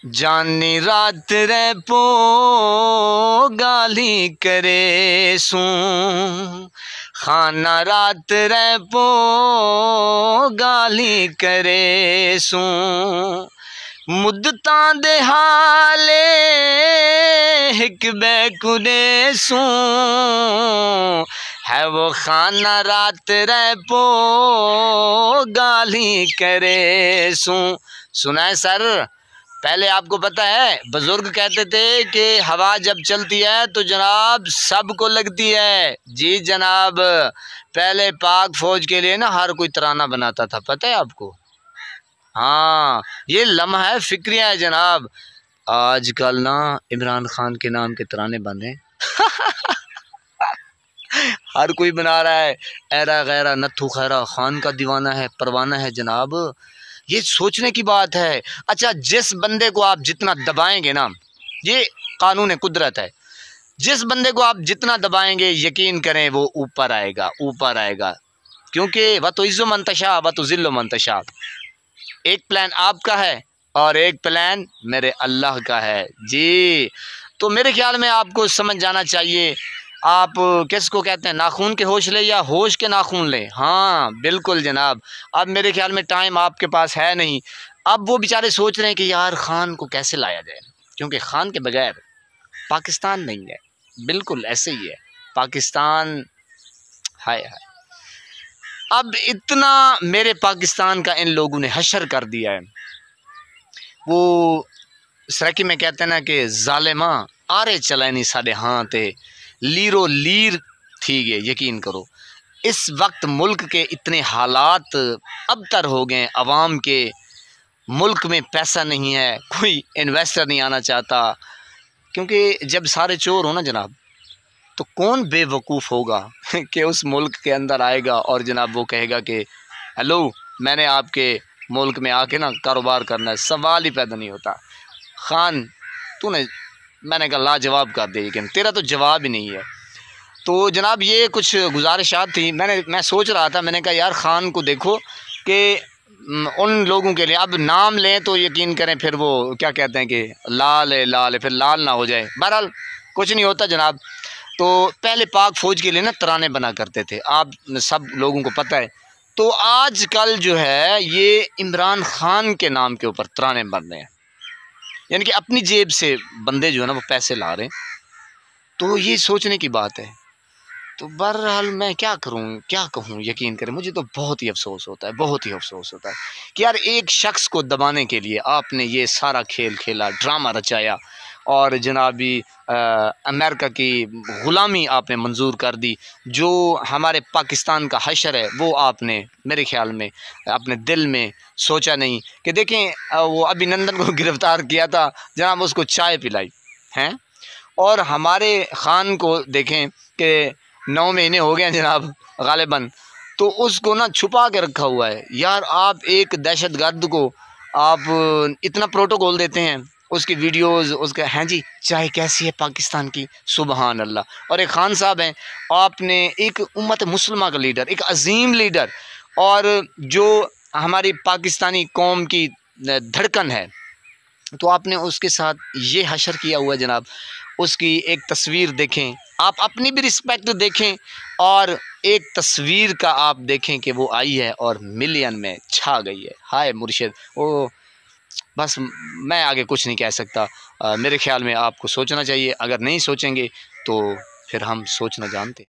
जानी रात रे पो गाली करे सूं, खाना रात रे पो गाली करे सूं, मुद्दतां दे हाले हिक बैकुरे सूं, है वो खाना रात रे पो गाली करे सूं। सुना है सर? पहले आपको पता है बुजुर्ग कहते थे कि हवा जब चलती है तो जनाब सबको लगती है। जी जनाब, पहले पाक फौज के लिए ना हर कोई तराना बनाता था, पता है आपको? हाँ, ये लम्हा है, फिक्रिया है जनाब। आजकल ना इमरान खान के नाम के तराने बने हर कोई बना रहा है, ऐरा गैरा नत्थू खैरा खान का दीवाना है, परवाना है जनाब। ये सोचने की बात है। अच्छा, जिस बंदे को आप जितना दबाएंगे ना, ये कानून कुदरत है, जिस बंदे को आप जितना दबाएंगे यकीन करें वो ऊपर आएगा, ऊपर आएगा। क्योंकि वह तो इज़्ज़ो मंतशा वह तो ज़िल्लो मंतशा। एक प्लान आपका है और एक प्लान मेरे अल्लाह का है। जी, तो मेरे ख्याल में आपको समझ जाना चाहिए। आप किसको कहते हैं, नाखून के होश ले या होश के नाखून ले? हाँ बिल्कुल जनाब। अब मेरे ख्याल में टाइम आपके पास है नहीं। अब वो बेचारे सोच रहे हैं कि यार खान को कैसे लाया जाए, क्योंकि खान के बगैर पाकिस्तान नहीं है। बिल्कुल ऐसे ही है पाकिस्तान। हाय हाय, अब इतना मेरे पाकिस्तान का इन लोगों ने हशर कर दिया है। वो सराकी में कहते हैं ना कि जालिमा आरे चला नहीं साढ़े हाँ ते लीरो लीर थी गए। यकीन करो इस वक्त मुल्क के इतने हालात अबतर हो गए, अवाम के मुल्क में पैसा नहीं है, कोई इन्वेस्टर नहीं आना चाहता। क्योंकि जब सारे चोर हो ना जनाब, तो कौन बेवकूफ़ होगा कि उस मुल्क के अंदर आएगा और जनाब वो कहेगा कि हेलो मैंने आपके मुल्क में आके ना कारोबार करना है। सवाल ही पैदा नहीं होता। खान तूने, मैंने कहा लाजवाब कर दिया, लेकिन तेरा तो जवाब ही नहीं है। तो जनाब ये कुछ गुजारिशात थी। मैं सोच रहा था, मैंने कहा यार खान को देखो कि उन लोगों के लिए अब नाम लें तो यकीन करें फिर वो क्या कहते हैं कि लाल है, फिर लाल ना हो जाए। बहरहाल कुछ नहीं होता जनाब। तो पहले पाक फ़ौज के लिए ना तराने बना करते थे, आप सब लोगों को पता है। तो आजकल जो है ये इमरान खान के नाम के ऊपर तराने बन रहे हैं, यानी कि अपनी जेब से बंदे जो है ना वो पैसे ला रहे हैं। तो ये सोचने की बात है। तो बहरहाल मैं क्या करूं, क्या कहूं, यकीन करें मुझे तो बहुत ही अफसोस होता है, बहुत ही अफसोस होता है कि यार एक शख्स को दबाने के लिए आपने ये सारा खेल खेला, ड्रामा रचाया और जनाबी अमेरिका की ग़ुलामी आपने मंजूर कर दी। जो हमारे पाकिस्तान का हशर है वो आपने मेरे ख्याल में अपने दिल में सोचा नहीं कि देखें वो अभिनंदन को गिरफ़्तार किया था जनाब, उसको चाय पिलाई हैं, और हमारे ख़ान को देखें कि 9 महीने हो गए हैं जनाब गालिबन, तो उसको ना छुपा के रखा हुआ है। यार आप एक दहशतगर्द को आप इतना प्रोटोकॉल देते हैं, उसकी वीडियोस, उसका हैं जी चाय कैसी है पाकिस्तान की, सुबहान अल्लाह। और एक खान साहब हैं, आपने एक उम्मत मुस्लिमा का लीडर, एक अजीम लीडर, और जो हमारी पाकिस्तानी कौम की धड़कन है, तो आपने उसके साथ ये हशर किया हुआ जनाब। उसकी एक तस्वीर देखें, आप अपनी भी रिस्पेक्ट देखें और एक तस्वीर का आप देखें कि वो आई है और मिलियन में छा गई है। हाय मुर्शिद, ओ बस मैं आगे कुछ नहीं कह सकता। मेरे ख्याल में आपको सोचना चाहिए, अगर नहीं सोचेंगे तो फिर हम सोचना जानते।